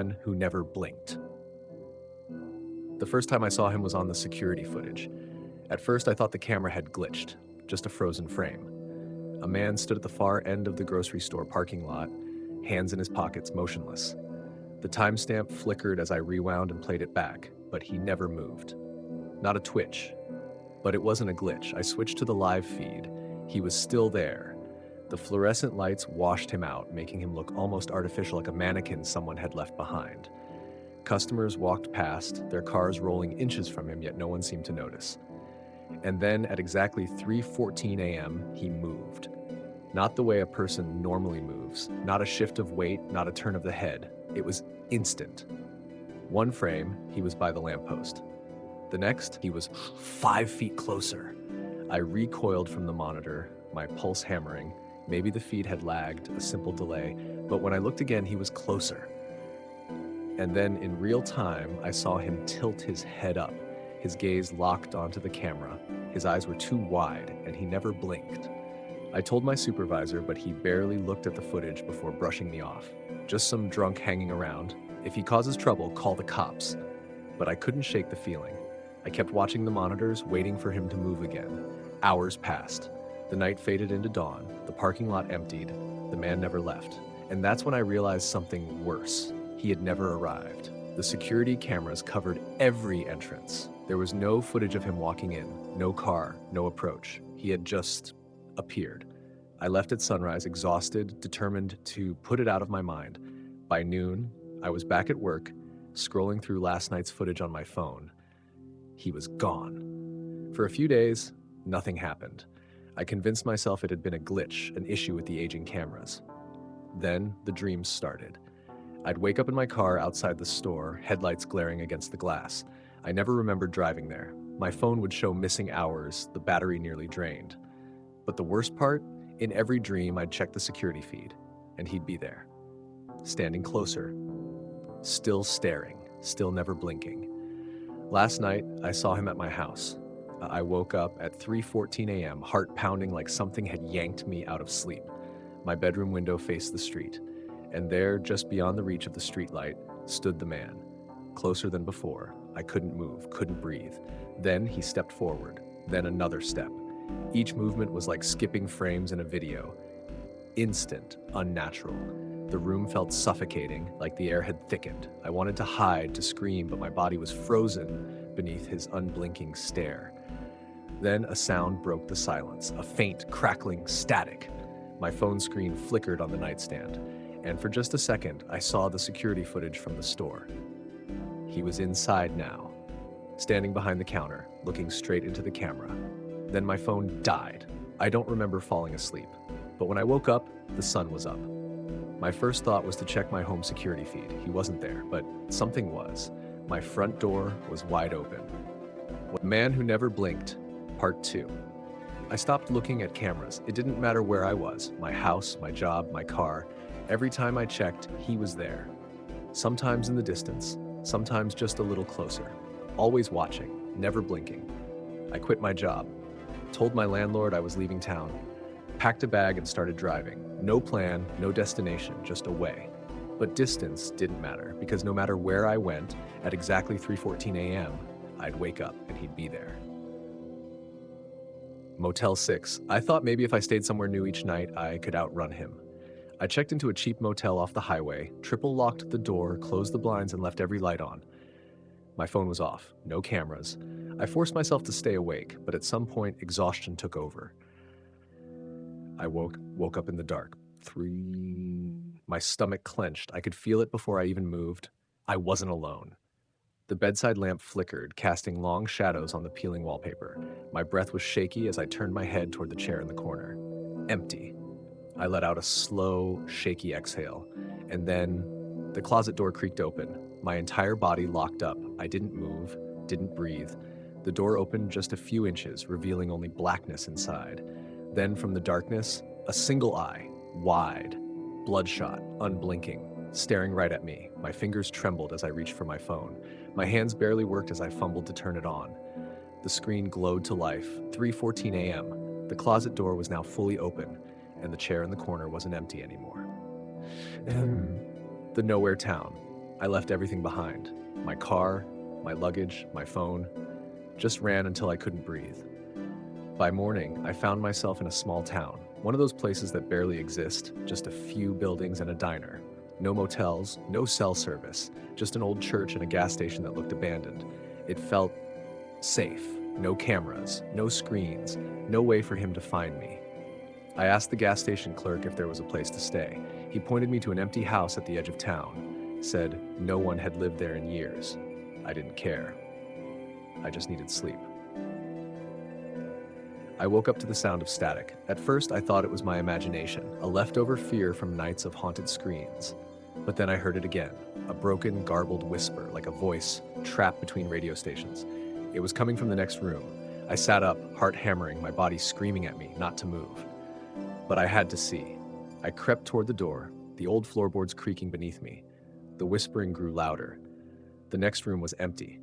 man who never blinked. The first time I saw him was on the security footage. At first, I thought the camera had glitched, just a frozen frame. A man stood at the far end of the grocery store parking lot, hands in his pockets, motionless. The timestamp flickered as I rewound and played it back, but he never moved. Not a twitch. But it wasn't a glitch. I switched to the live feed. He was still there. The fluorescent lights washed him out, making him look almost artificial, like a mannequin someone had left behind. Customers walked past, their cars rolling inches from him, yet no one seemed to notice. And then at exactly 3:14 a.m., he moved. Not the way a person normally moves, not a shift of weight, not a turn of the head. It was instant. One frame, he was by the lamppost. The next, he was 5 feet closer. I recoiled from the monitor, my pulse hammering. Maybe the feed had lagged, a simple delay, but when I looked again, he was closer. And then in real time, I saw him tilt his head up, his gaze locked onto the camera. His eyes were too wide, and he never blinked. I told my supervisor, but he barely looked at the footage before brushing me off. Just some drunk hanging around. If he causes trouble, call the cops. But I couldn't shake the feeling. I kept watching the monitors, waiting for him to move again. Hours passed. The night faded into dawn. The parking lot emptied. The man never left. And that's when I realized something worse. He had never arrived. The security cameras covered every entrance. There was no footage of him walking in, no car, no approach. He had just appeared. I left at sunrise, exhausted, determined to put it out of my mind. By noon, I was back at work, scrolling through last night's footage on my phone. He was gone. For a few days, nothing happened. I convinced myself it had been a glitch, an issue with the aging cameras. Then the dreams started. I'd wake up in my car outside the store, headlights glaring against the glass. I never remembered driving there. My phone would show missing hours, the battery nearly drained. But the worst part? In every dream, I'd check the security feed, and he'd be there. Standing closer. Still staring, still never blinking. Last night, I saw him at my house. I woke up at 3:14 a.m., heart pounding like something had yanked me out of sleep. My bedroom window faced the street, and there, just beyond the reach of the streetlight, stood the man. Closer than before. I couldn't move, couldn't breathe. Then he stepped forward, then another step. Each movement was like skipping frames in a video. Instant, unnatural. The room felt suffocating, like the air had thickened. I wanted to hide, to scream, but my body was frozen beneath his unblinking stare. Then a sound broke the silence, a faint, crackling static. My phone screen flickered on the nightstand, and for just a second, I saw the security footage from the store. He was inside now, standing behind the counter, looking straight into the camera. Then my phone died. I don't remember falling asleep, but when I woke up, the sun was up. My first thought was to check my home security feed. He wasn't there, but something was. My front door was wide open. The Man Who Never Blinked, Part 2. I stopped looking at cameras. It didn't matter where I was, my house, my job, my car. Every time I checked, he was there. Sometimes in the distance, sometimes just a little closer. Always watching, never blinking. I quit my job, told my landlord I was leaving town, packed a bag and started driving. No plan, no destination, just away. But distance didn't matter, because no matter where I went, at exactly 3:14 a.m., I'd wake up and he'd be there. Motel 6. I thought maybe if I stayed somewhere new each night, I could outrun him. I checked into a cheap motel off the highway, triple locked the door, closed the blinds, and left every light on. My phone was off, no cameras. I forced myself to stay awake, but at some point, exhaustion took over. I woke up in the dark. 3. My stomach clenched. I could feel it before I even moved. I wasn't alone. The bedside lamp flickered, casting long shadows on the peeling wallpaper. My breath was shaky as I turned my head toward the chair in the corner. Empty. I let out a slow, shaky exhale, and then the closet door creaked open. My entire body locked up. I didn't move, didn't breathe. The door opened just a few inches, revealing only blackness inside. Then from the darkness, a single eye, wide, bloodshot, unblinking, staring right at me. My fingers trembled as I reached for my phone. My hands barely worked as I fumbled to turn it on. The screen glowed to life. 3:14 a.m. The closet door was now fully open, and the chair in the corner wasn't empty anymore. The nowhere town. I left everything behind. My car, my luggage, my phone. Just ran until I couldn't breathe. By morning, I found myself in a small town, one of those places that barely exist, just a few buildings and a diner. No motels, no cell service, just an old church and a gas station that looked abandoned. It felt safe. No cameras, no screens, no way for him to find me. I asked the gas station clerk if there was a place to stay. He pointed me to an empty house at the edge of town, said no one had lived there in years. I didn't care. I just needed sleep. I woke up to the sound of static. At first, I thought it was my imagination, a leftover fear from nights of haunted screens. But then I heard it again, a broken, garbled whisper, like a voice trapped between radio stations. It was coming from the next room. I sat up, heart hammering, my body screaming at me not to move. But I had to see. I crept toward the door, the old floorboards creaking beneath me. The whispering grew louder. The next room was empty,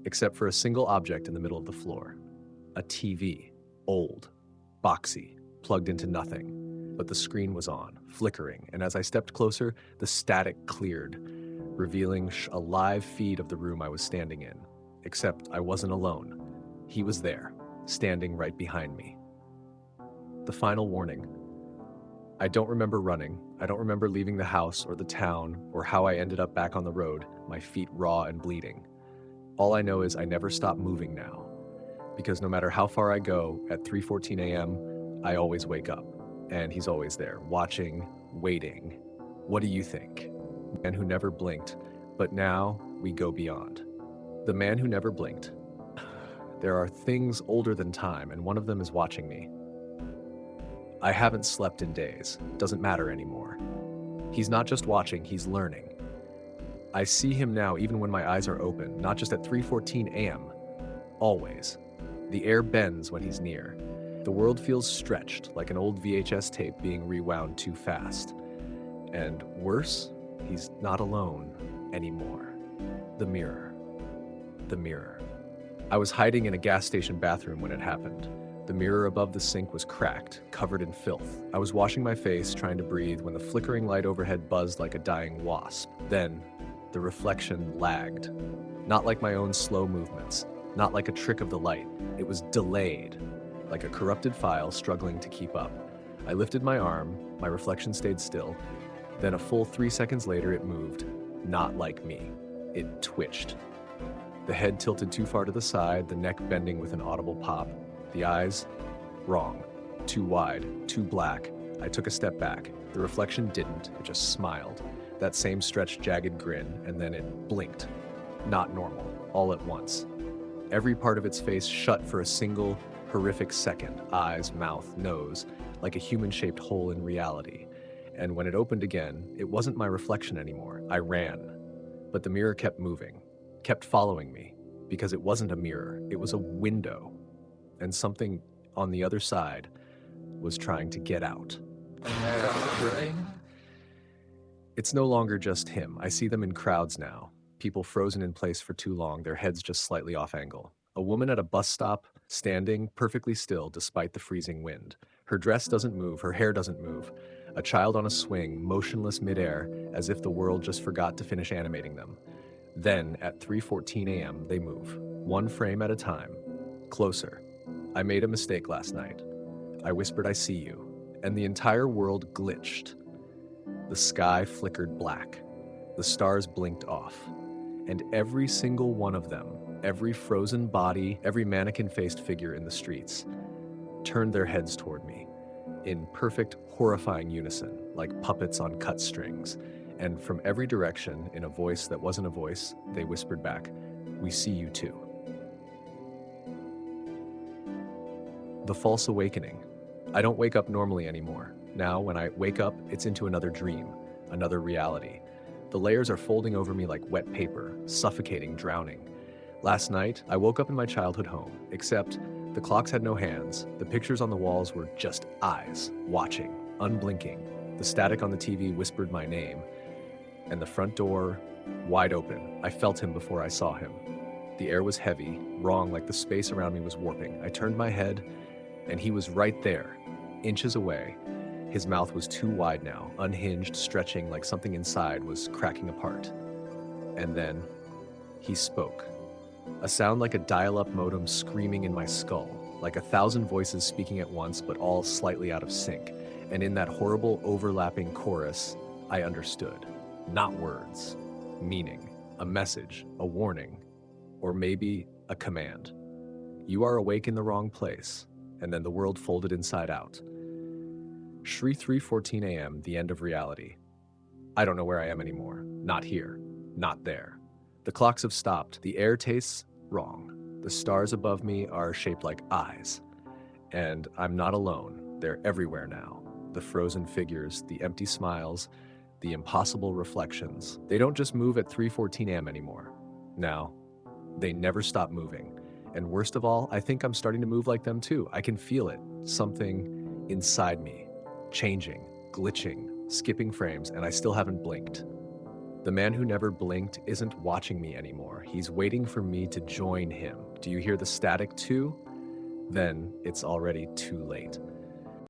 except for a single object in the middle of the floor. A TV. Old, boxy, plugged into nothing, but the screen was on, flickering, and as I stepped closer, the static cleared, revealing a live feed of the room I was standing in. Except I wasn't alone. He was there, standing right behind me. The final warning. I don't remember running. I don't remember leaving the house or the town or how I ended up back on the road, my feet raw and bleeding. All I know is I never stop moving now. Because no matter how far I go, at 3:14 a.m., I always wake up, and he's always there, watching, waiting. What do you think? Man who never blinked, but now we go beyond. The man who never blinked. There are things older than time, and one of them is watching me. I haven't slept in days. Doesn't matter anymore. He's not just watching, he's learning. I see him now even when my eyes are open, not just at 3:14 a.m. Always. The air bends when he's near. The world feels stretched, like an old VHS tape being rewound too fast. And worse, he's not alone anymore. The mirror. The mirror. I was hiding in a gas station bathroom when it happened. The mirror above the sink was cracked, covered in filth. I was washing my face, trying to breathe, when the flickering light overhead buzzed like a dying wasp. Then, the reflection lagged. Not like my own slow movements. Not like a trick of the light. It was delayed, like a corrupted file struggling to keep up. I lifted my arm, my reflection stayed still. Then a full 3 seconds later it moved, not like me. It twitched. The head tilted too far to the side, the neck bending with an audible pop. The eyes, wrong. Too wide, too black. I took a step back. The reflection didn't, it just smiled. That same stretched, jagged grin, and then it blinked. Not normal, all at once. Every part of its face shut for a single, horrific second, eyes, mouth, nose, like a human-shaped hole in reality. And when it opened again, it wasn't my reflection anymore. I ran. But the mirror kept moving, kept following me, because it wasn't a mirror, it was a window. And something on the other side was trying to get out. It's no longer just him. I see them in crowds now. People frozen in place for too long, their heads just slightly off angle. A woman at a bus stop, standing perfectly still despite the freezing wind. Her dress doesn't move, her hair doesn't move. A child on a swing, motionless midair, as if the world just forgot to finish animating them. Then, at 3:14 a.m., they move, one frame at a time. Closer. I made a mistake last night. I whispered, I see you. And the entire world glitched. The sky flickered black. The stars blinked off. And every single one of them, every frozen body, every mannequin-faced figure in the streets, turned their heads toward me, in perfect, horrifying unison, like puppets on cut strings. And from every direction, in a voice that wasn't a voice, they whispered back, we see you too. The false awakening. I don't wake up normally anymore. Now, when I wake up, it's into another dream, another reality. The layers are folding over me like wet paper, suffocating, drowning. Last night, I woke up in my childhood home, except the clocks had no hands, the pictures on the walls were just eyes, watching, unblinking. The static on the TV whispered my name, and the front door, wide open. I felt him before I saw him. The air was heavy, wrong, like the space around me was warping. I turned my head, and he was right there, inches away. His mouth was too wide now, unhinged, stretching like something inside was cracking apart. And then he spoke. A sound like a dial-up modem screaming in my skull, like 1,000 voices speaking at once but all slightly out of sync. And in that horrible overlapping chorus, I understood. Not words, meaning, a message, a warning, or maybe a command. You are awake in the wrong place, and then the world folded inside out. Shri 3:14 a.m., the end of reality. I don't know where I am anymore. Not here. Not there. The clocks have stopped. The air tastes wrong. The stars above me are shaped like eyes. And I'm not alone. They're everywhere now. The frozen figures, the empty smiles, the impossible reflections. They don't just move at 3:14 a.m. anymore. Now, they never stop moving. And worst of all, I think I'm starting to move like them too. I can feel it. Something inside me. Changing, glitching, skipping frames, and I still haven't blinked. The man who never blinked isn't watching me anymore. He's waiting for me to join him. Do you hear the static too? Then it's already too late.